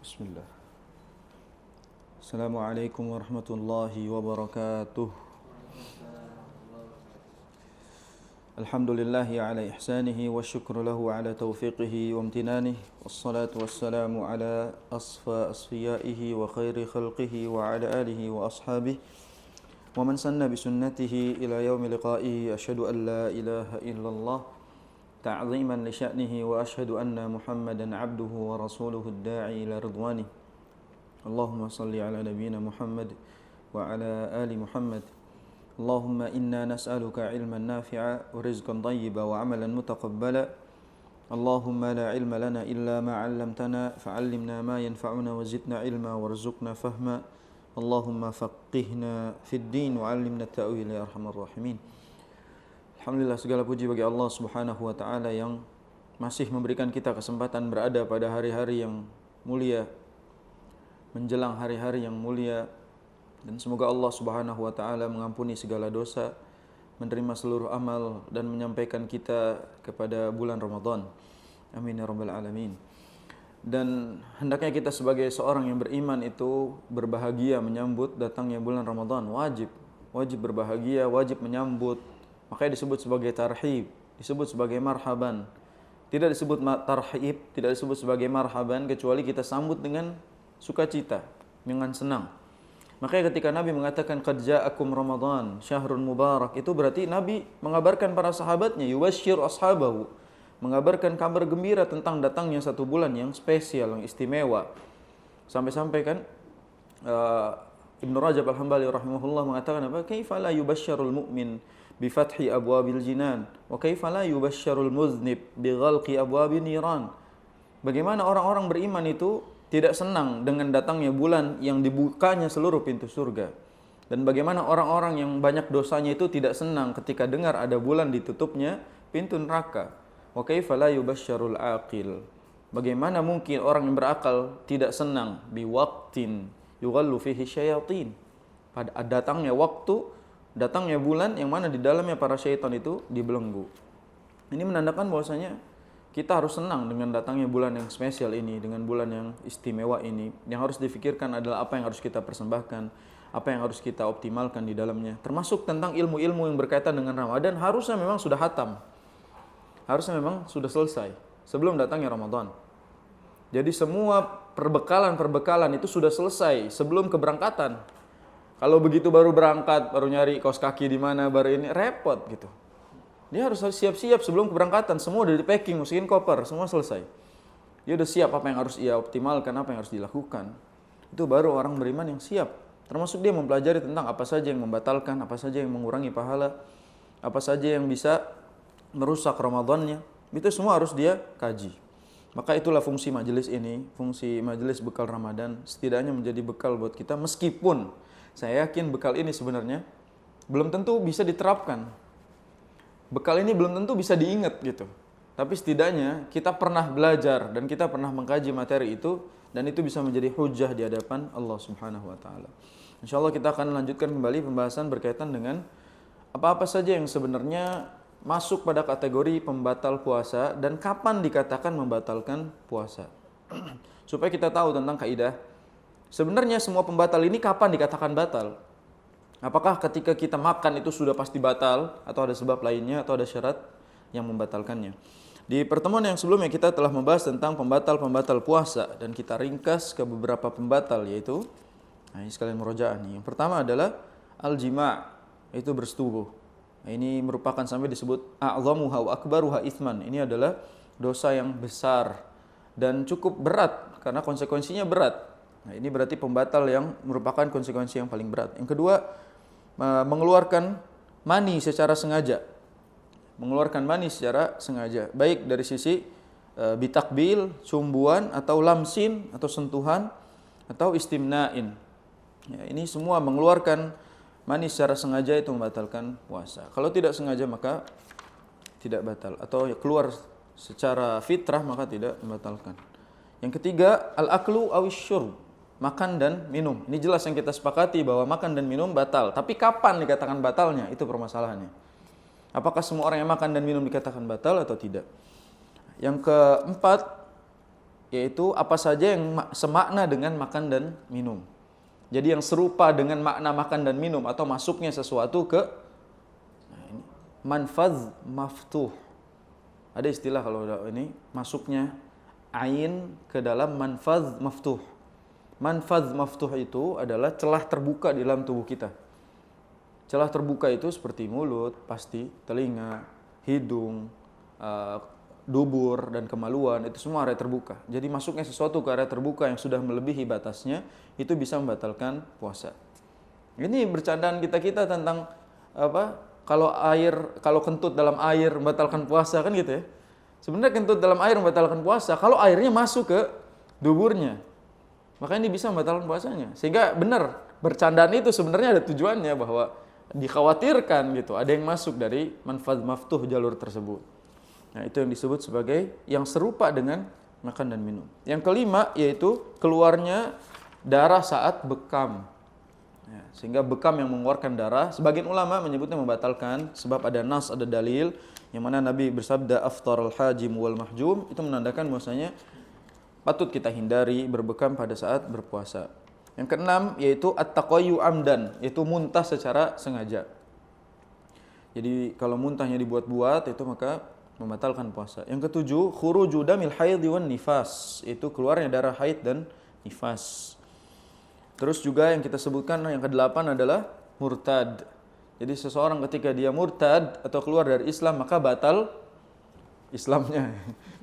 Bismillah. Assalamualaikum warahmatullahi wabarakatuh. Alhamdulillahi ala ihsanihi wa syukru lahu ala taufiqihi wa amtinanihi. Wassalatu wassalamu ala asfiyaihi wa khairi khalqihi wa ala alihi wa ashabihi wa man sanna bisunnatihi ila yaumi liqa'ihi. Asyhadu an la ilaha illallah ta'ziman li sya'nihi wa asyhadu anna Muhammadan 'abduhu wa rasuluhu ad-da'i ila ridwani. Allahumma salli ala nabiyyina Muhammad wa ala ali Muhammad. Allahumma inna nas'aluka 'ilman nafi'a wa rizqan thayyiban wa 'amalan mutaqabbala. Allahumma la 'ilma lana illa ma 'allamtana fa'allimna ma yanfa'una wa zidna 'ilma warzuqna fahma. Allahumma faqihna fid din wa 'allimna at-ta'wil ya arhamar rahimin. Alhamdulillah, segala puji bagi Allah Subhanahu wa taala yang masih memberikan kita kesempatan berada pada hari-hari yang mulia, menjelang hari-hari yang mulia, dan semoga Allah Subhanahu wa taala mengampuni segala dosa, menerima seluruh amal dan menyampaikan kita kepada bulan Ramadan. Amin ya rabbal alamin. Dan hendaknya kita sebagai seorang yang beriman itu berbahagia menyambut datangnya bulan Ramadan. Wajib berbahagia, wajib menyambut. Makanya disebut sebagai tarhib, disebut sebagai marhaban. Tidak disebut tarhib, tidak disebut sebagai marhaban kecuali kita sambut dengan sukacita, dengan senang. Makanya ketika Nabi mengatakan qad ja'akum Ramadan syahrun mubarak, itu berarti Nabi mengabarkan para sahabatnya, yubasyir ashabahu, mengabarkan kabar gembira tentang datangnya satu bulan yang spesial, yang istimewa. Sampai-sampai kan Ibnu Rajab Al-Hambali rahimahullah mengatakan apa? Kaifa la yubasyarul mu'min bi fathi abwabil jinan wa kaifa la yubasyarul muznib bi ghalqi abwabin niran. Bagaimana orang-orang beriman itu tidak senang dengan datangnya bulan yang dibukanya seluruh pintu surga, dan bagaimana orang-orang yang banyak dosanya itu tidak senang ketika dengar ada bulan ditutupnya pintu neraka. Wa kaifa la yubasyarul aqil. Bagaimana mungkin orang yang berakal tidak senang bi waqtin yughallu fihi syayatin, pada datangnya waktu, datangnya bulan yang mana di dalamnya para syaitan itu dibelenggu. Ini menandakan bahwasanya kita harus senang dengan datangnya bulan yang spesial ini, dengan bulan yang istimewa ini. Yang harus difikirkan adalah apa yang harus kita persembahkan, apa yang harus kita optimalkan di dalamnya. Termasuk tentang ilmu-ilmu yang berkaitan dengan Ramadan harusnya memang sudah hatam. Harusnya memang sudah selesai sebelum datangnya Ramadan. Jadi semua perbekalan itu sudah selesai sebelum keberangkatan. Kalau begitu baru berangkat, baru nyari kaos kaki di mana, baru ini repot gitu. Dia harus siap-siap sebelum keberangkatan, semua udah di packing, masukin koper, semua selesai. Dia udah siap apa yang harus ia optimalkan, apa yang harus dilakukan. Itu baru orang beriman yang siap. Termasuk dia mempelajari tentang apa saja yang membatalkan, apa saja yang mengurangi pahala, apa saja yang bisa merusak Ramadannya. Itu semua harus dia kaji. Maka itulah fungsi majelis ini, fungsi majelis bekal Ramadan, setidaknya menjadi bekal buat kita, meskipun saya yakin bekal ini sebenarnya belum tentu bisa diterapkan. Bekal ini belum tentu bisa diingat gitu. Tapi setidaknya kita pernah belajar dan kita pernah mengkaji materi itu, dan itu bisa menjadi hujah di hadapan Allah Subhanahu wa taala. Insyaallah kita akan lanjutkan kembali pembahasan berkaitan dengan apa-apa saja yang sebenarnya masuk pada kategori pembatal puasa dan kapan dikatakan membatalkan puasa. Supaya kita tahu tentang kaidah sebenarnya semua pembatal ini kapan dikatakan batal. Apakah ketika kita makan itu sudah pasti batal, atau ada sebab lainnya, atau ada syarat yang membatalkannya. Di pertemuan yang sebelumnya kita telah membahas tentang pembatal-pembatal puasa, dan kita ringkas ke beberapa pembatal, yaitu ini sekalian murojaah nih. Yang pertama adalah al-jima', itu bersetubuh. Ini merupakan sampai disebut a'zamuha wa akbaruha itsman. Ini adalah dosa yang besar dan cukup berat karena konsekuensinya berat. Nah, ini berarti pembatal yang merupakan konsekuensi yang paling berat. Yang kedua, mengeluarkan mani secara sengaja. Mengeluarkan mani secara sengaja, baik dari sisi bitakbil, cumbuan, atau lamsin, atau sentuhan, atau istimna'in. Ya, ini semua mengeluarkan mani secara sengaja itu membatalkan puasa. Kalau tidak sengaja maka tidak batal. Atau keluar secara fitrah maka tidak membatalkan. Yang ketiga, al-aklu awisyurb, makan dan minum. Ini jelas yang kita sepakati bahwa makan dan minum batal. Tapi kapan dikatakan batalnya? Itu permasalahannya. Apakah semua orang yang makan dan minum dikatakan batal atau tidak? Yang keempat, yaitu apa saja yang semakna dengan makan dan minum. Jadi yang serupa dengan makna makan dan minum atau masuknya sesuatu ke manfadz maftuh. Ada istilah kalau ini masuknya ain ke dalam manfadz maftuh. Manfadz maftuh itu adalah celah terbuka di dalam tubuh kita. Celah terbuka itu seperti mulut, pasti, telinga, hidung, dubur dan kemaluan, itu semua area terbuka. Jadi masuknya sesuatu ke area terbuka yang sudah melebihi batasnya itu bisa membatalkan puasa. Ini bercandaan kita tentang apa? Kalau kentut dalam air membatalkan puasa kan gitu ya. Sebenarnya kentut dalam air membatalkan puasa kalau airnya masuk ke duburnya. Maka ini bisa membatalkan puasanya. Sehingga benar bercandaan itu sebenarnya ada tujuannya bahwa dikhawatirkan gitu, ada yang masuk dari manfadz maftuh jalur tersebut. Nah, itu yang disebut sebagai yang serupa dengan makan dan minum. Yang kelima yaitu keluarnya darah saat bekam. Ya, sehingga bekam yang mengeluarkan darah, sebagian ulama menyebutnya membatalkan sebab ada nas, ada dalil yang mana Nabi bersabda aftarul hajim wal mahjum, itu menandakan bahwasanya patut kita hindari berbekam pada saat berpuasa. Yang keenam yaitu at-taqayyu amdan, yaitu muntah secara sengaja. Jadi kalau muntahnya dibuat-buat itu maka membatalkan puasa. Yang ketujuh, khuruju damil haid wan nifas, itu keluarnya darah haid dan nifas. Terus juga yang kita sebutkan yang kedelapan adalah murtad. Jadi seseorang ketika dia murtad atau keluar dari Islam maka batal Islamnya,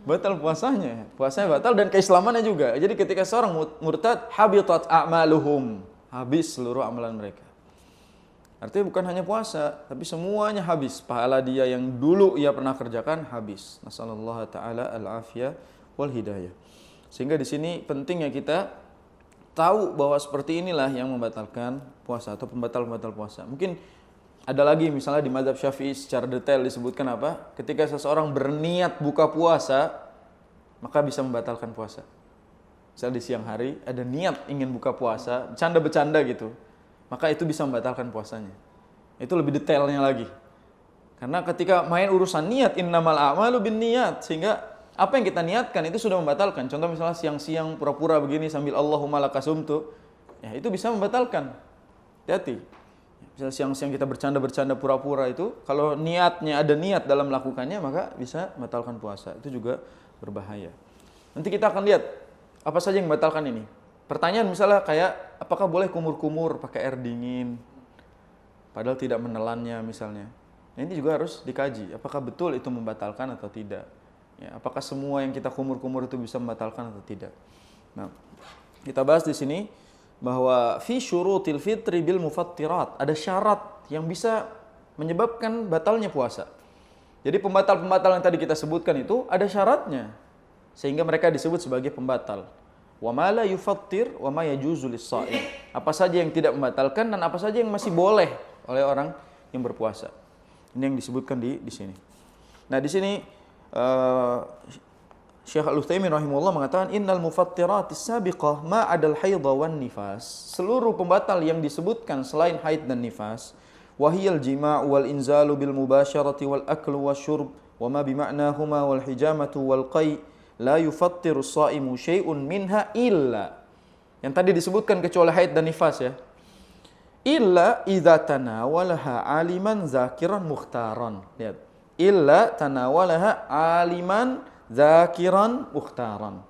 batal puasanya batal dan keislamannya juga. Jadi ketika seorang murtad, habitat a'maluhum, habis seluruh amalan mereka. Artinya bukan hanya puasa, tapi semuanya habis. Pahala dia yang dulu ia pernah kerjakan habis. Nasallallahu taala al-afiyah wal hidayah. Sehingga di sini pentingnya kita tahu bahwa seperti inilah yang membatalkan puasa atau pembatal puasa. Mungkin ada lagi misalnya di mazhab Syafi'i secara detail disebutkan apa? Ketika seseorang berniat buka puasa, maka bisa membatalkan puasa. Misalnya di siang hari ada niat ingin buka puasa, bercanda-bercanda gitu, maka itu bisa membatalkan puasanya. Itu lebih detailnya lagi. Karena ketika main urusan niat, innamal a'malu binniyat, sehingga apa yang kita niatkan itu sudah membatalkan. Contoh misalnya siang-siang pura-pura begini sambil Allahumma lakasumtu, ya itu bisa membatalkan. Hati-hati. Misalnya siang-siang kita bercanda-bercanda pura-pura itu, kalau niatnya ada niat dalam melakukannya, maka bisa membatalkan puasa. Itu juga berbahaya. Nanti kita akan lihat apa saja yang membatalkan ini. Pertanyaan misalnya kayak, apakah boleh kumur-kumur pakai air dingin, padahal tidak menelannya misalnya. Nah, ini juga harus dikaji, apakah betul itu membatalkan atau tidak. Ya, apakah semua yang kita kumur-kumur itu bisa membatalkan atau tidak. Nah, kita bahas di sini bahwa fi syurutil fitri bil mufattirat, ada syarat yang bisa menyebabkan batalnya puasa. Jadi pembatal-pembatal yang tadi kita sebutkan itu ada syaratnya, sehingga mereka disebut sebagai pembatal. Wa ma la yufattir wa ma yajuzu lis-shaim. Apa saja yang tidak membatalkan dan apa saja yang masih boleh oleh orang yang berpuasa. Ini yang disebutkan di sini. Nah, di sini Syekh Al-Utsaimin rahimahullah mengatakan innal mufattiratis sabiqah ma adal haidha wan nifas. Seluruh pembatal yang disebutkan selain haid dan nifas, wahiyal jima' wal inzalu bil mubasyarati wal aklu wasyurb wa ma bima'nahuma wal hijamatu wal qai' la yufattiru as-shaimu syai'un minha illa. Yang tadi disebutkan kecuali haid dan nifas ya. Illa idza tanawalaha aliman zakiran mukhtaran. Lihat. Illa tanawalaha aliman zakiran mukhtaran.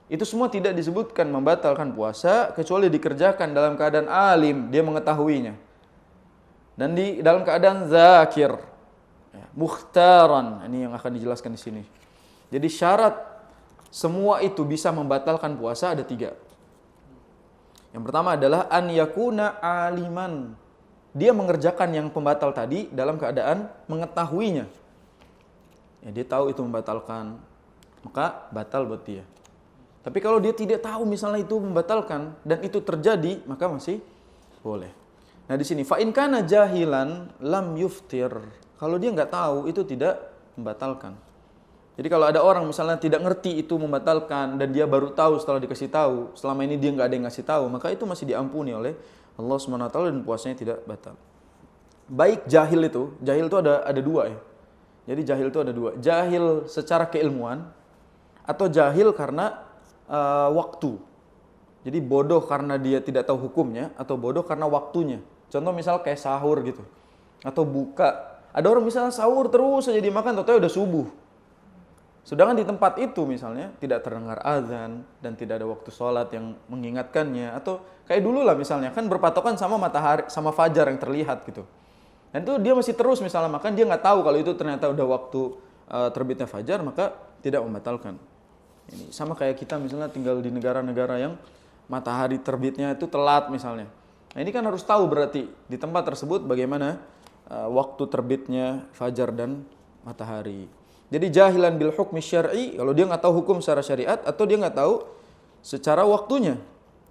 Itu semua tidak disebutkan membatalkan puasa kecuali dikerjakan dalam keadaan alim, dia mengetahuinya. Dan di dalam keadaan zakir, ya, mukhtaran. Ini yang akan dijelaskan di sini. Jadi syarat semua itu bisa membatalkan puasa ada 3. Yang pertama adalah an yakuna aliman. Dia mengerjakan yang pembatal tadi dalam keadaan mengetahuinya. Ya, dia tahu itu membatalkan, maka batal buat dia. Tapi kalau dia tidak tahu misalnya itu membatalkan dan itu terjadi, maka masih boleh. Nah di sini fa in kana jahilan lam yuftir. Kalau dia nggak tahu itu tidak membatalkan. Jadi kalau ada orang misalnya tidak ngerti itu membatalkan dan dia baru tahu setelah dikasih tahu, selama ini dia nggak ada yang ngasih tahu, maka itu masih diampuni oleh Allah SWT dan puasanya tidak batal. Baik jahil itu ada 2 ya. Jadi jahil itu ada 2. Jahil secara keilmuan atau jahil karena waktu. Jadi bodoh karena dia tidak tahu hukumnya atau bodoh karena waktunya. Contoh misal kayak sahur gitu. Atau buka. Ada orang misalnya sahur terus saja dimakan, tahu-tahu udah subuh. Sedangkan di tempat itu misalnya tidak terdengar azan dan tidak ada waktu sholat yang mengingatkannya. Atau kayak dulu lah misalnya, kan berpatokan sama matahari, sama fajar yang terlihat gitu. Dan itu dia masih terus misalnya makan, dia nggak tahu kalau itu ternyata udah waktu terbitnya fajar, maka tidak membatalkan. Ini sama kayak kita misalnya tinggal di negara-negara yang matahari terbitnya itu telat misalnya. Nah ini kan harus tahu berarti di tempat tersebut bagaimana waktu terbitnya fajar dan matahari. Jadi jahilan bil hukmi syar'i, kalau dia nggak tahu hukum secara syariat atau dia nggak tahu secara waktunya.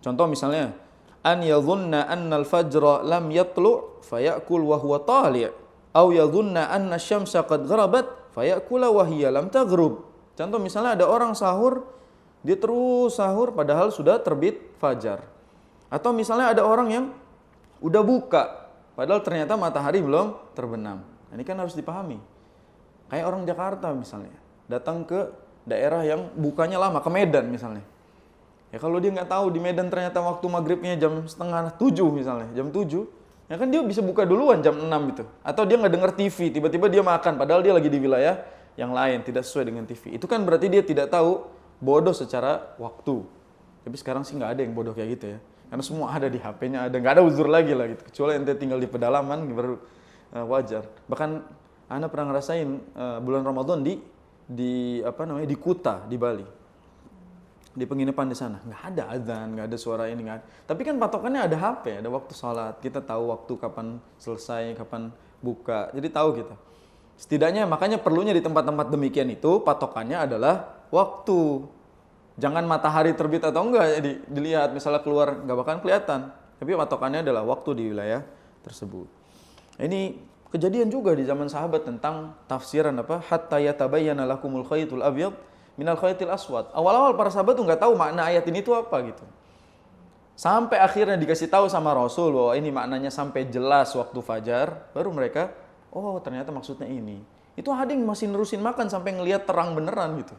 Contoh misalnya, an yadhunna anna al-fajra lam yatlu' fayakul wa huwa tali', aw yadhunna anna asy-syamsa qad gharabat fayakula wa hiya lam taghrub. Contoh misalnya ada orang sahur, dia terus sahur padahal sudah terbit fajar. Atau misalnya ada orang yang udah buka padahal ternyata matahari belum terbenam. Ini kan harus dipahami. Kayak orang Jakarta misalnya, datang ke daerah yang bukanya lama, ke Medan misalnya. Ya kalau dia nggak tahu di Medan ternyata waktu maghribnya jam 6:30 misalnya, jam 7, ya kan dia bisa buka duluan jam 6 gitu. Atau dia nggak dengar TV, tiba-tiba dia makan, padahal dia lagi di wilayah yang lain, tidak sesuai dengan TV. Itu kan berarti dia tidak tahu, bodoh secara waktu. Tapi sekarang sih nggak ada yang bodoh kayak gitu ya. Karena semua ada di HP-nya, ada, nggak ada uzur lagi lah gitu. Kecuali ente tinggal di pedalaman baru wajar. Bahkan Ana pernah ngerasain bulan Ramadan di Kuta di Bali, di penginapan di sana nggak ada azan, nggak ada suara ini, nggak ada. Tapi kan patokannya ada HP, ada waktu sholat, kita tahu waktu kapan selesai, kapan buka, jadi tahu kita. Setidaknya makanya perlunya di tempat-tempat demikian itu patokannya adalah waktu. Jangan matahari terbit atau enggak, jadi dilihat misalnya keluar nggak bakalan kelihatan. Tapi patokannya adalah waktu di wilayah tersebut. Ini kejadian juga di zaman sahabat tentang tafsiran hatta yatabayyana lakumul khaytul abyad minal khaytil aswad. Awal-awal para sahabat tuh nggak tahu makna ayat ini tuh apa gitu. Sampai akhirnya dikasih tahu sama Rasul bahwa ini maknanya sampai jelas waktu fajar, baru mereka, oh ternyata maksudnya ini. Itu ada yang masih nerusin makan sampai ngelihat terang beneran gitu.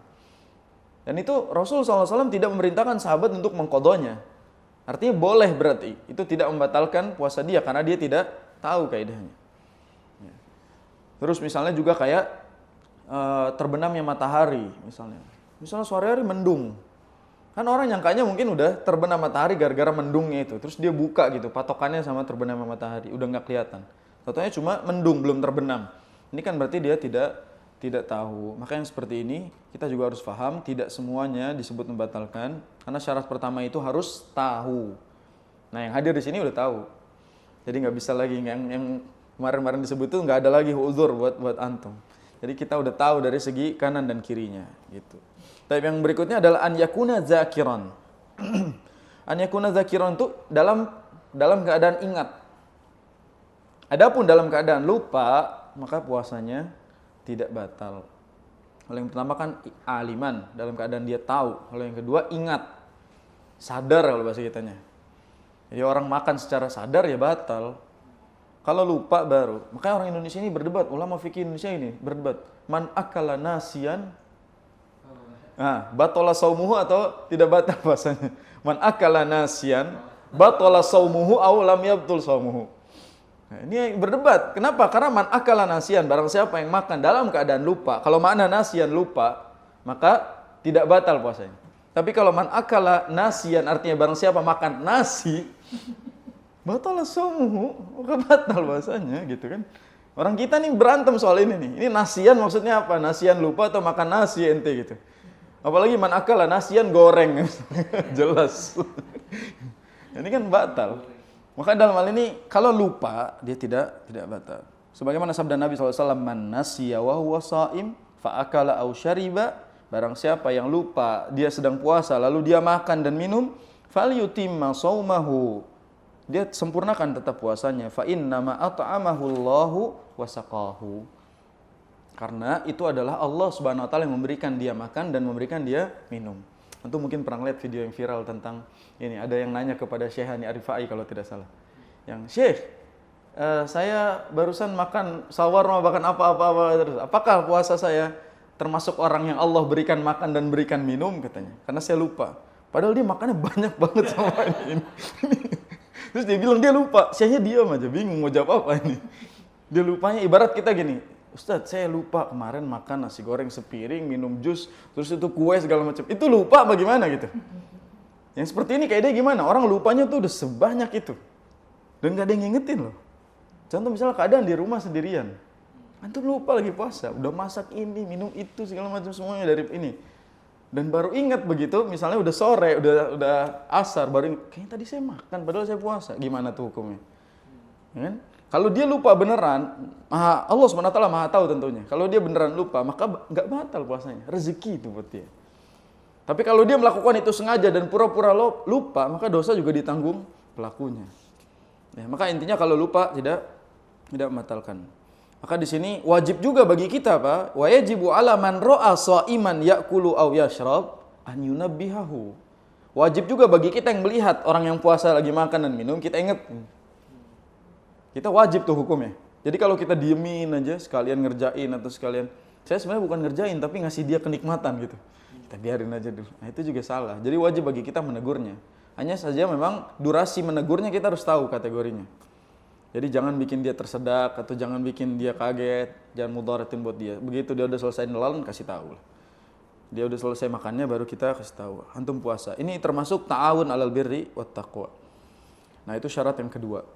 Dan itu Rasul SAW tidak memerintahkan sahabat untuk mengqadhanya. Artinya boleh berarti. Itu tidak membatalkan puasa dia karena dia tidak tahu kaidahnya. Terus misalnya juga kayak terbenamnya matahari misalnya. Misalnya sore hari mendung. Kan orang nyangkanya mungkin udah terbenam matahari gara-gara mendungnya itu. Terus dia buka gitu, patokannya sama terbenamnya matahari. Udah nggak kelihatan. Contohnya cuma mendung, belum terbenam. Ini kan berarti dia tidak tahu. Maka yang seperti ini kita juga harus paham, tidak semuanya disebut membatalkan karena syarat pertama itu harus tahu. Nah, yang hadir di sini udah tahu. Jadi nggak bisa lagi yang kemarin-kemarin disebut itu nggak ada lagi uzur buat antum. Jadi kita udah tahu dari segi kanan dan kirinya gitu. Tapi yang berikutnya adalah an yakuna zakiran. An yakuna zakiran itu dalam keadaan ingat. Adapun dalam keadaan lupa, maka puasanya tidak batal. Kalau yang pertama kan aliman, dalam keadaan dia tahu. Kalau yang kedua ingat, sadar kalau bahasa kitanya. Jadi orang makan secara sadar ya batal. Kalau lupa baru. Makanya orang Indonesia ini berdebat, ulama fikih Indonesia ini berdebat. Man akala nasiyan, batola saumuhu atau tidak batal puasanya. Man akala nasiyan, batola saumuhu aw lam yabtul saumuhu. Nah, ini berdebat. Kenapa? Karena man akala nasiyan, barang siapa yang makan dalam keadaan lupa. Kalau makna nasiyan lupa, maka tidak batal puasanya. Tapi kalau man akala nasiyan artinya barang siapa makan nasi, batal saumuhu, maka batal puasanya gitu kan. Orang kita nih berantem soal ini nih. Ini nasiyan maksudnya apa? Nasiyan lupa atau makan nasi ente gitu. Apalagi man akala nasiyan goreng. Jelas. Ini kan batal. Maka dalam hal ini kalau lupa dia tidak batal. Sebagaimana sabda Nabi SAW, man nasiya wa huwa shaim fa akala aw syariba, barang siapa yang lupa dia sedang puasa lalu dia makan dan minum, falyutimma shaumahu, dia sempurnakan tetap puasanya, fa innama at'amahu Allahu wa saqahu, karena itu adalah Allah Subhanahu wa taala yang memberikan dia makan dan memberikan dia minum. Tentu mungkin pernah lihat video yang viral tentang ini, ada yang nanya kepada Syekh Hani Arifai kalau tidak salah. Yang, Syekh, saya barusan makan shawarma, makan apa-apa terus. Apakah puasa saya termasuk orang yang Allah berikan makan dan berikan minum katanya. Karena saya lupa. Padahal dia makannya banyak banget sama ini. Terus dia bilang dia lupa. Saya diam aja, bingung mau jawab apa ini. Dia lupanya ibarat kita gini, Ustadz saya lupa kemarin makan nasi goreng sepiring, minum jus, terus itu kue segala macam. Itu lupa bagaimana gitu. Yang seperti ini kayak dia gimana? Orang lupanya tuh udah sebanyak itu. Dan gak ada yang ngingetin loh. Contoh misalnya keadaan di rumah sendirian. Antum lupa lagi puasa, udah masak ini, minum itu, segala macam semuanya dari ini. Dan baru ingat begitu, misalnya udah sore, udah asar, baru ingat, kayaknya tadi saya makan, padahal saya puasa. Gimana tuh hukumnya? Ya kan? Kalau dia lupa beneran, Allah SWT maha tahu tentunya. Kalau dia beneran lupa, maka nggak batal puasanya. Rezeki itu buat dia. Tapi kalau dia melakukan itu sengaja dan pura-pura lupa, maka dosa juga ditanggung pelakunya. Ya, maka intinya kalau lupa tidak membatalkan. Maka di sini wajib juga bagi kita, Pak, wa yajibu 'ala man ra'a sha'iman ya'kulu aw yashrab an yunabbihahu. Wajib juga bagi kita yang melihat orang yang puasa lagi makan dan minum, kita ingat. Kita wajib tuh hukumnya. Jadi kalau kita diemin aja, sekalian ngerjain atau sekalian, saya sebenarnya bukan ngerjain tapi ngasih dia kenikmatan gitu. Kita biarin aja dulu. Nah, itu juga salah. Jadi wajib bagi kita menegurnya. Hanya saja memang durasi menegurnya kita harus tahu kategorinya. Jadi jangan bikin dia tersedak atau jangan bikin dia kaget, jangan mudharatin buat dia. Begitu dia udah selesai nelan, kasih tahu lah. Dia udah selesai makannya baru kita kasih tahu. Antum puasa. Ini termasuk ta'awun 'alal birri wat taqwa. Nah, itu syarat yang kedua.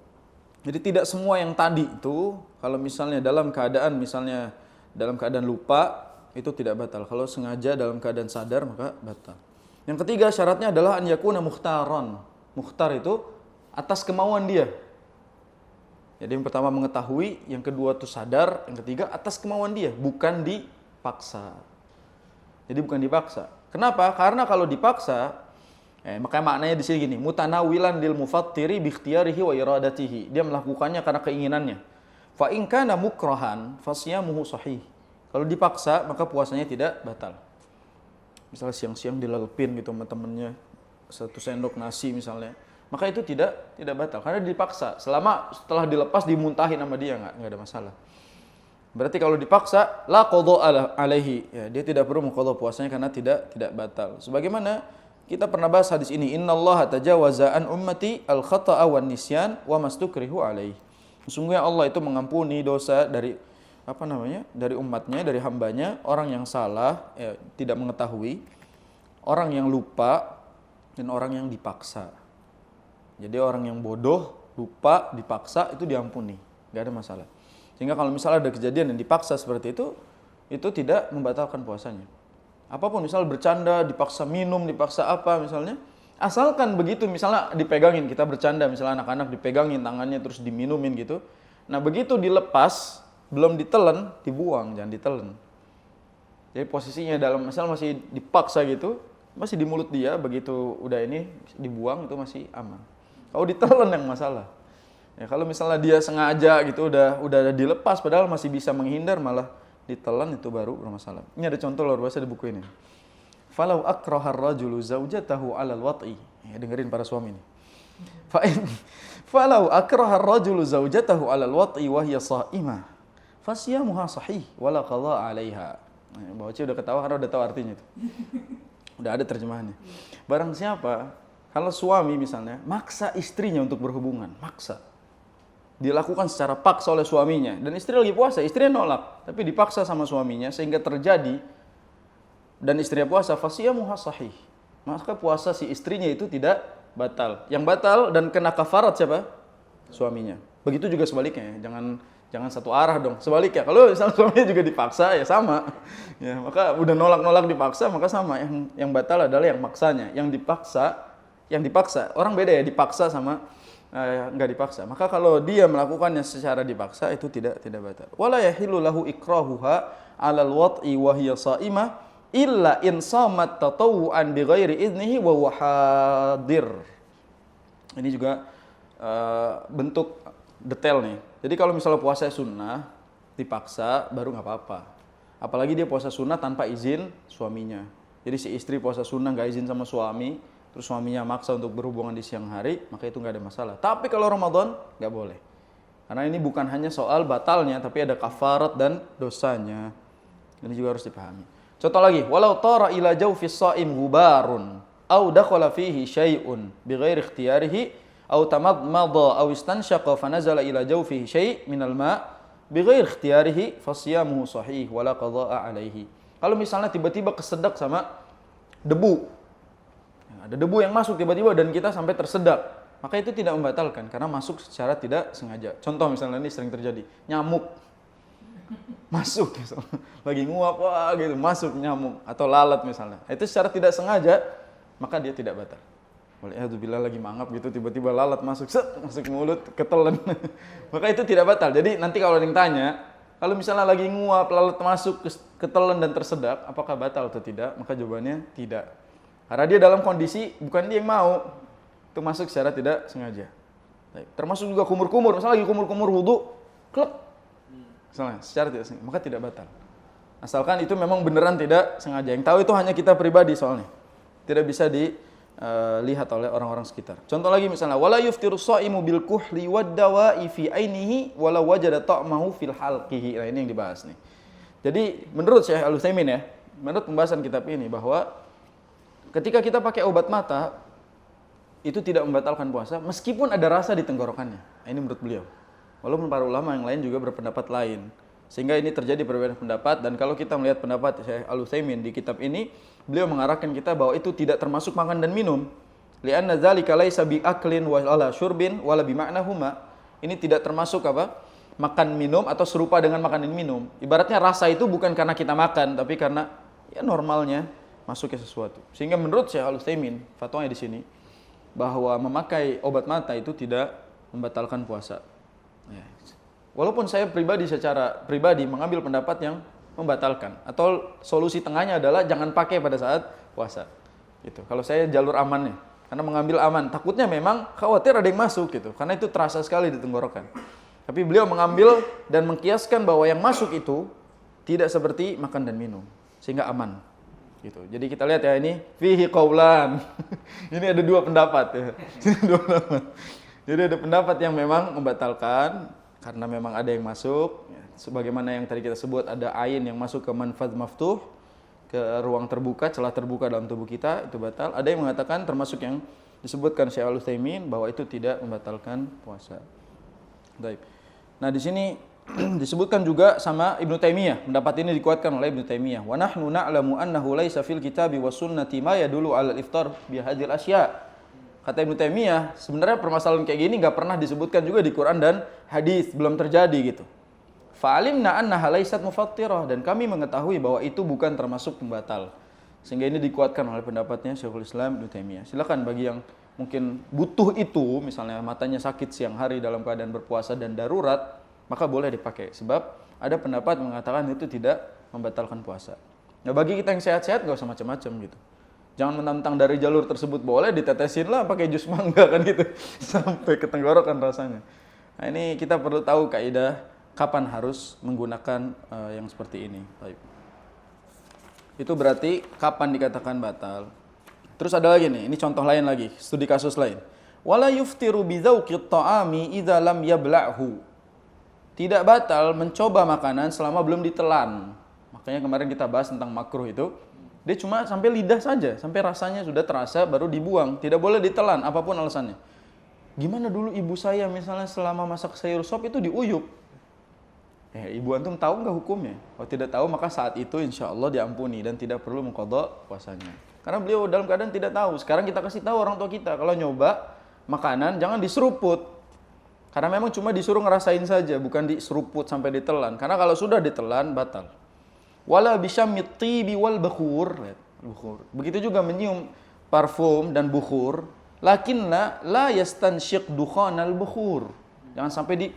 Jadi tidak semua yang tadi itu kalau misalnya dalam keadaan lupa itu tidak batal. Kalau sengaja dalam keadaan sadar maka batal. Yang ketiga syaratnya adalah an yakuna mukhtaran. Mukhtar itu atas kemauan dia. Jadi yang pertama mengetahui, yang kedua itu sadar, yang ketiga atas kemauan dia, bukan dipaksa. Jadi bukan dipaksa. Kenapa? Karena kalau dipaksa, makanya maknanya di sini gini, mutanawilan lil mufattiri bi ikhtiyarihi wa iradatihi. Dia melakukannya karena keinginannya. Fa in kana mukrahan fasyamuhu sahih. Kalau dipaksa maka puasanya tidak batal. Misalnya siang-siang dilelepin gitu sama temennya 1 sendok nasi misalnya, maka itu tidak batal karena dipaksa. Selama setelah dilepas dimuntahin sama dia enggak ada masalah. Berarti kalau dipaksa la qadha alaihi, ya, dia tidak perlu mengqadha puasanya karena tidak batal. Sebagaimana kita pernah bahas hadis ini, innallaha tajawaza an ummati al-khata'a wan nisyan wa mastukrihu alaihi. Sesungguhnya Allah itu mengampuni dosa dari dari umatnya, dari hambanya, orang yang salah, tidak mengetahui, orang yang lupa, dan orang yang dipaksa. Jadi orang yang bodoh, lupa, dipaksa, itu diampuni, nggak ada masalah. Sehingga kalau misalnya ada kejadian yang dipaksa seperti itu tidak membatalkan puasanya. Apapun, misal bercanda, dipaksa minum, dipaksa apa misalnya, asalkan begitu, misalnya dipegangin, kita bercanda, misalnya anak-anak dipegangin tangannya terus diminumin gitu. Nah begitu dilepas, belum ditelan, dibuang, jangan ditelan. Jadi posisinya dalam, misal masih dipaksa gitu, masih di mulut dia, begitu udah ini dibuang itu masih aman. Kalau ditelan yang masalah. Ya, kalau misalnya dia sengaja gitu udah dilepas padahal masih bisa menghindar malah ditelan itu baru bermasalah. Ini ada contoh luar biasa di buku ini. Falau akrahar rajulu zaujatahu 'alal wat'i. Ya, dengerin para suami ini. Falau akrahar rajulu zaujatahu 'alal wat'i wa hiya sha'imah. Fasyamuha sahih wala qadha 'alaiha. Nah, baca udah ketawa karena udah tahu artinya itu. Udah ada terjemahannya. Barang siapa kalau suami misalnya maksa istrinya untuk berhubungan, maksa. Dilakukan secara paksa oleh suaminya dan istri lagi puasa, istrinya nolak, tapi dipaksa sama suaminya sehingga terjadi dan istrinya puasa, fasyamuha sahih. Maka puasa si istrinya itu tidak batal. Yang batal dan kena kafarat siapa? Suaminya. Begitu juga sebaliknya, jangan satu arah dong. Sebaliknya, kalau misalnya suaminya juga dipaksa ya sama. Ya, maka udah nolak dipaksa maka sama. Yang batal adalah yang maksanya. Yang dipaksa, orang beda ya, dipaksa sama nggak dipaksa. Maka kalau dia melakukannya secara dipaksa itu tidak batal. Wala yahillu lahu ikrahuha 'alal wat'i wa hiya sha'imah illa in shamat tatawwu'an bighairi idnihi wa huwa hadir. Ini juga bentuk detail nih. Jadi kalau misalnya puasa sunnah dipaksa baru nggak apa-apa. Apalagi dia puasa sunnah tanpa izin suaminya. Jadi si istri puasa sunnah nggak izin sama suami, terus suaminya maksa untuk berhubungan di siang hari, maka itu nggak ada masalah. Tapi kalau Ramadan nggak boleh. Karena ini bukan hanya soal batalnya, tapi ada kafarat dan dosanya. Ini juga harus dipahami. Contoh lagi, walau tara ila jawfis shaim ghubarun aw dakhala fihi syai'un bighairi ikhtiyarihi aw tamadmada aw istanshaqa fa nazala ila jawfihi syai' minal ma' bighairi ikhtiyarihi fasiyamuhu sahih wala qadha'a alaihi. Kalau misalnya tiba-tiba kesedak sama debu. Ada debu yang masuk tiba-tiba dan kita sampai tersedak, maka itu tidak membatalkan karena masuk secara tidak sengaja. Contoh misalnya ini sering terjadi, nyamuk masuk misalnya. Lagi nguap wah gitu, masuk nyamuk atau lalat misalnya. Itu secara tidak sengaja, maka dia tidak batal. Waliyadzubillah lagi mangap gitu tiba-tiba lalat masuk, masuk mulut, ketelan. Maka itu tidak batal. Jadi nanti kalau ada yang tanya, kalau misalnya lagi nguap, lalat masuk, ketelan dan tersedak, apakah batal atau tidak? Maka jawabannya tidak. Karena dia dalam kondisi bukan dia yang mau, itu masuk secara tidak sengaja. Termasuk juga kumur-kumur, misalnya lagi kumur-kumur wudu, klek, misalnya secara tidak sengaja, maka tidak batal. Asalkan itu memang beneran tidak sengaja. Yang tahu itu hanya kita pribadi soalnya, tidak bisa dilihat oleh orang-orang sekitar. Contoh lagi misalnya, wala yuftiru shaimu bil kuhli wad dawa'i fi ainihi wala wajada ta'mahu fil halqihi. Nah, ini yang dibahas nih. Jadi menurut Syekh Al-Utsaimin ya, menurut pembahasan kitab ini bahwa ketika kita pakai obat mata itu tidak membatalkan puasa meskipun ada rasa di tenggorokannya. Nah, ini menurut beliau. Walaupun para ulama yang lain juga berpendapat lain. Sehingga ini terjadi perbedaan pendapat, dan kalau kita melihat pendapat Syekh Al-Utsaimin di kitab ini, beliau mengarahkan kita bahwa itu tidak termasuk makan dan minum. Li'anna dzalika laisa bi aklin wala syurbin wala bi ma'nahuma. Ini tidak termasuk apa? Makan minum atau serupa dengan makan dan minum. Ibaratnya rasa itu bukan karena kita makan, tapi karena ya normalnya masuknya sesuatu. Sehingga menurut Syekh Al-Utsaimin, fatwanya di sini bahwa memakai obat mata itu tidak membatalkan puasa. Ya. Walaupun saya secara pribadi mengambil pendapat yang membatalkan, atau solusi tengahnya adalah jangan pakai pada saat puasa. Gitu. Kalau saya jalur amannya, karena mengambil aman, takutnya memang khawatir ada yang masuk gitu, karena itu terasa sekali di tenggorokan. Tapi beliau mengambil dan mengkiaskan bahwa yang masuk itu tidak seperti makan dan minum, sehingga aman. Gitu. Jadi kita lihat ya, ini fihi qaulan. Ini ada dua pendapat ya. Jadi ada pendapat yang memang membatalkan karena memang ada yang masuk, ya, sebagaimana yang tadi kita sebut, ada ain yang masuk ke manfaz maftuh, ke ruang terbuka, celah terbuka dalam tubuh kita, itu batal. Ada yang mengatakan termasuk yang disebutkan Syekh Al-Utsaimin bahwa itu tidak membatalkan puasa. Baik. Nah, di sini disebutkan juga sama Ibnu Taimiyah, pendapat ini dikuatkan oleh Ibnu Taimiyah. Wa nahnu na'lamu annahu laisa fil kitabi was sunnati ma yadullu 'ala al-iftar bi hadhil asya'. Kata Ibnu Taimiyah, sebenarnya permasalahan kayak gini enggak pernah disebutkan juga di Quran dan hadis, belum terjadi gitu. Fa'alimna annaha laysat mufattirah, dan kami mengetahui bahwa itu bukan termasuk pembatal. Sehingga ini dikuatkan oleh pendapatnya Syekhul Islam Ibnu Taimiyah. Silakan bagi yang mungkin butuh itu, misalnya matanya sakit siang hari dalam keadaan berpuasa dan darurat, maka boleh dipakai. Sebab ada pendapat mengatakan itu tidak membatalkan puasa. Nah, bagi kita yang sehat-sehat enggak usah macam-macam gitu. Jangan menantang dari jalur tersebut, boleh ditetesin lah pakai jus mangga kan gitu. Sampai ke tenggorokan rasanya. Nah, ini kita perlu tahu kaidah kapan harus menggunakan yang seperti ini. Baik. Itu berarti kapan dikatakan batal. Terus ada lagi nih, ini contoh lain lagi, studi kasus lain. Wala yuftiru bi dzauqit ta'ami idza lam yabla'hu. Tidak batal mencoba makanan selama belum ditelan. Makanya kemarin kita bahas tentang makruh itu. Dia cuma sampai lidah saja, sampai rasanya sudah terasa baru dibuang. Tidak boleh ditelan, apapun alasannya. Gimana dulu ibu saya misalnya selama masak sayur sop itu diuyup. Ibu antum tahu nggak hukumnya? Kalau tidak tahu maka saat itu insya Allah diampuni dan tidak perlu mengqadha puasanya. Karena beliau dalam keadaan tidak tahu. Sekarang kita kasih tahu orang tua kita, kalau nyoba makanan jangan diseruput. Karena memang cuma disuruh ngerasain saja, bukan diseruput sampai ditelan. Karena kalau sudah ditelan batal. Wala bisyamit tibi wal bukhur. Begitu juga menyium parfum dan bukhur. Lakinna la yastansyiq dukhanal bukhur. Jangan sampai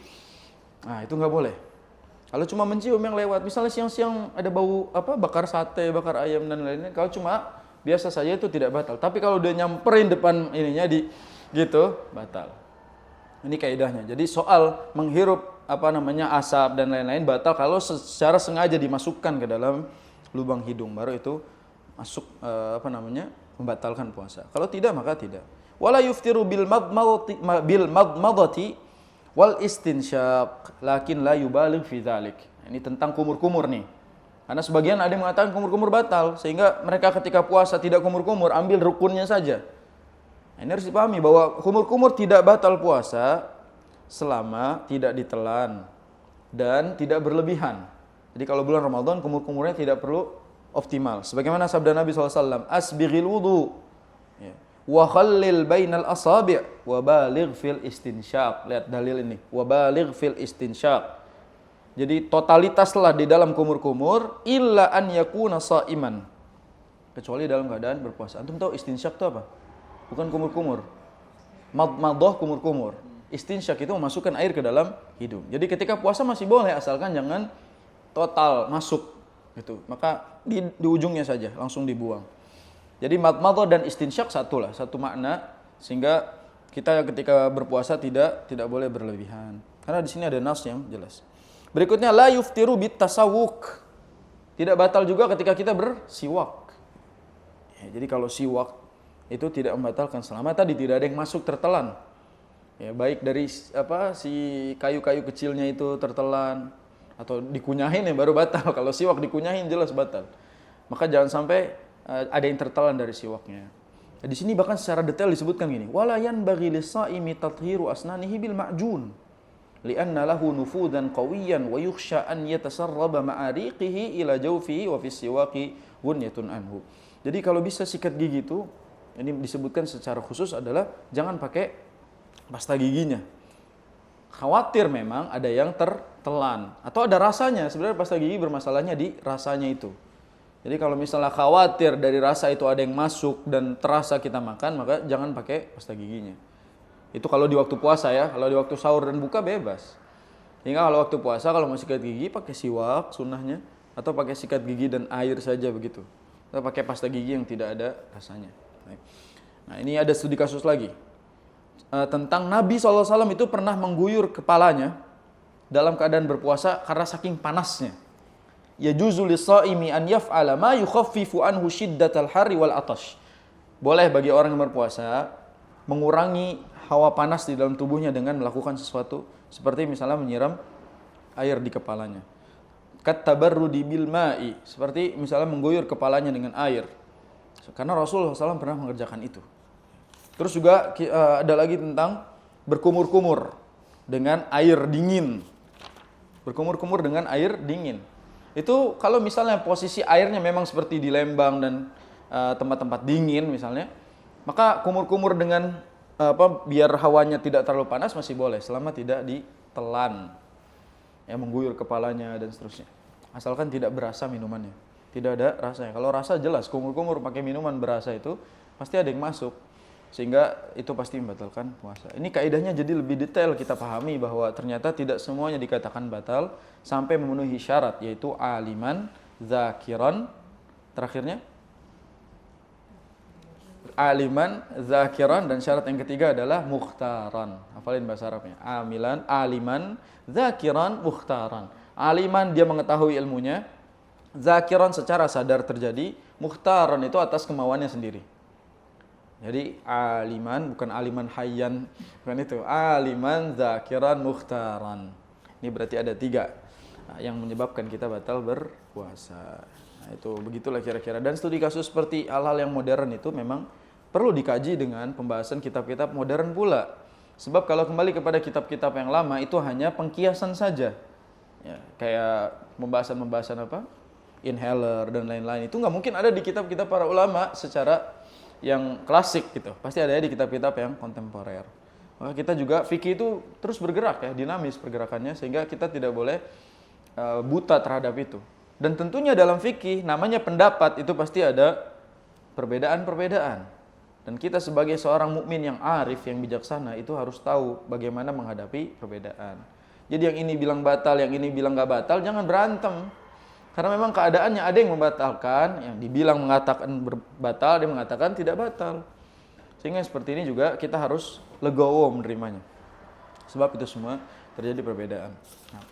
itu enggak boleh. Kalau cuma mencium yang lewat, misalnya siang-siang ada bau bakar sate, bakar ayam dan lain-lain, kalau cuma biasa saja itu tidak batal. Tapi kalau dia nyamperin depan ininya gitu, batal. Ini kaidahnya. Jadi soal menghirup asap dan lain-lain batal kalau secara sengaja dimasukkan ke dalam lubang hidung, baru itu masuk membatalkan puasa. Kalau tidak maka tidak. Wala yuftiru bil madmadati wal istinsyaq lakin la yubaligh fi dzalik. Ini tentang kumur-kumur nih. Karena sebagian ada yang mengatakan kumur-kumur batal, sehingga mereka ketika puasa tidak kumur-kumur, ambil rukunnya saja. Nah, ini harus dipahami bahwa kumur-kumur tidak batal puasa selama tidak ditelan dan tidak berlebihan. Jadi kalau bulan Ramadan kumur-kumurnya tidak perlu optimal. Sebagaimana sabda Nabi SAW, asbighil wudu, wa khallil bainal asabi' wa baligh fil istinsyaq. Lihat dalil ini, wa baligh fil istinsyaq. Jadi totalitaslah di dalam kumur-kumur illa an yakuna shaiman. Kecuali dalam keadaan berpuasa. Antum tahu istinsyak itu apa? Bukan kumur-kumur. Madmadah kumur-kumur. Istinsyak itu memasukkan air ke dalam hidung. Jadi ketika puasa masih boleh asalkan jangan total masuk gitu. Maka di ujungnya saja langsung dibuang. Jadi madmadah dan istinsyak satu makna, sehingga kita ketika berpuasa tidak boleh berlebihan. Karena di sini ada nas yang jelas. Berikutnya la yuftiru bit tasawwuk. Tidak batal juga ketika kita bersiwak. Ya, jadi kalau siwak itu tidak membatalkan selama tadi tidak ada yang masuk tertelan. Ya, baik dari si kayu-kayu kecilnya itu tertelan atau dikunyahin ya baru batal. Kalau siwak dikunyahin jelas batal. Maka jangan sampai ada yang tertelan dari siwaknya. Nah, di sini bahkan secara detail disebutkan gini, wala yanbaghi lis-shaimi tathiru asnanihi bil ma'jun. Lianna lahu nufudan qawiyan wa yukhsha an yatasarraba ma'ariqihi ila jawfihi wa fi siwaqi gunyatun anhu. Jadi kalau bisa sikat gigi itu, ini disebutkan secara khusus adalah jangan pakai pasta giginya. Khawatir memang ada yang tertelan atau ada rasanya. Sebenarnya pasta gigi bermasalahnya di rasanya itu. Jadi kalau misalnya khawatir dari rasa itu ada yang masuk dan terasa kita makan, maka jangan pakai pasta giginya. Itu kalau di waktu puasa ya, kalau di waktu sahur dan buka bebas. Hingga kalau waktu puasa kalau mau sikat gigi pakai siwak sunnahnya, atau pakai sikat gigi dan air saja begitu. Atau pakai pasta gigi yang tidak ada rasanya. Nah ini ada studi kasus lagi. Tentang Nabi SAW itu pernah mengguyur kepalanya dalam keadaan berpuasa karena saking panasnya. Yajuzu lis-shaimi an yaf'ala ma yukhaffifu anhu shiddatal harri wal atash. Boleh bagi orang yang berpuasa mengurangi hawa panas di dalam tubuhnya dengan melakukan sesuatu seperti misalnya menyiram air di kepalanya. Kat tabarrudi bil ma'i, seperti misalnya mengguyur kepalanya dengan air. Karena Rasulullah SAW pernah mengerjakan itu. Terus juga ada lagi tentang berkumur-kumur dengan air dingin. Berkumur-kumur dengan air dingin. Itu kalau misalnya posisi airnya memang seperti di Lembang dan tempat-tempat dingin misalnya, maka kumur-kumur dengan biar hawanya tidak terlalu panas masih boleh selama tidak ditelan, ya mengguyur kepalanya dan seterusnya. Asalkan tidak berasa minumannya, tidak ada rasanya. Kalau rasa jelas, kumur-kumur pakai minuman berasa itu pasti ada yang masuk, sehingga itu pasti membatalkan puasa. Ini kaidahnya jadi lebih detail kita pahami bahwa ternyata tidak semuanya dikatakan batal sampai memenuhi syarat, yaitu aliman, zakiran, terakhirnya aliman, zakiran, dan syarat yang ketiga adalah mukhtaran. Hafalin bahasa Arabnya. Aliman, zakiran, mukhtaran. Aliman dia mengetahui ilmunya, zakiran secara sadar terjadi, mukhtaran itu atas kemauannya sendiri. Jadi aliman bukan aliman hayyan, bukan itu. Aliman, zakiran, mukhtaran. Ini berarti ada 3 yang menyebabkan kita batal berpuasa. Nah, itu begitulah kira-kira. Dan studi kasus seperti hal-hal yang modern itu memang perlu dikaji dengan pembahasan kitab-kitab modern pula. Sebab kalau kembali kepada kitab-kitab yang lama itu hanya pengkiasan saja. Ya, kayak pembahasan-pembahasan inhaler dan lain-lain. Itu nggak mungkin ada di kitab-kitab para ulama secara yang klasik gitu. Pasti ada di kitab-kitab yang kontemporer. Maka kita juga fikih itu terus bergerak ya, dinamis pergerakannya, sehingga kita tidak boleh buta terhadap itu. Dan tentunya dalam fikih namanya pendapat itu pasti ada perbedaan-perbedaan. Dan kita sebagai seorang mukmin yang arif, yang bijaksana itu harus tahu bagaimana menghadapi perbedaan. Jadi yang ini bilang batal, yang ini bilang gak batal, jangan berantem. Karena memang keadaannya ada yang membatalkan, yang dibilang mengatakan batal, dia mengatakan tidak batal. Sehingga seperti ini juga kita harus legowo menerimanya. Sebab itu semua terjadi perbedaan. Nah.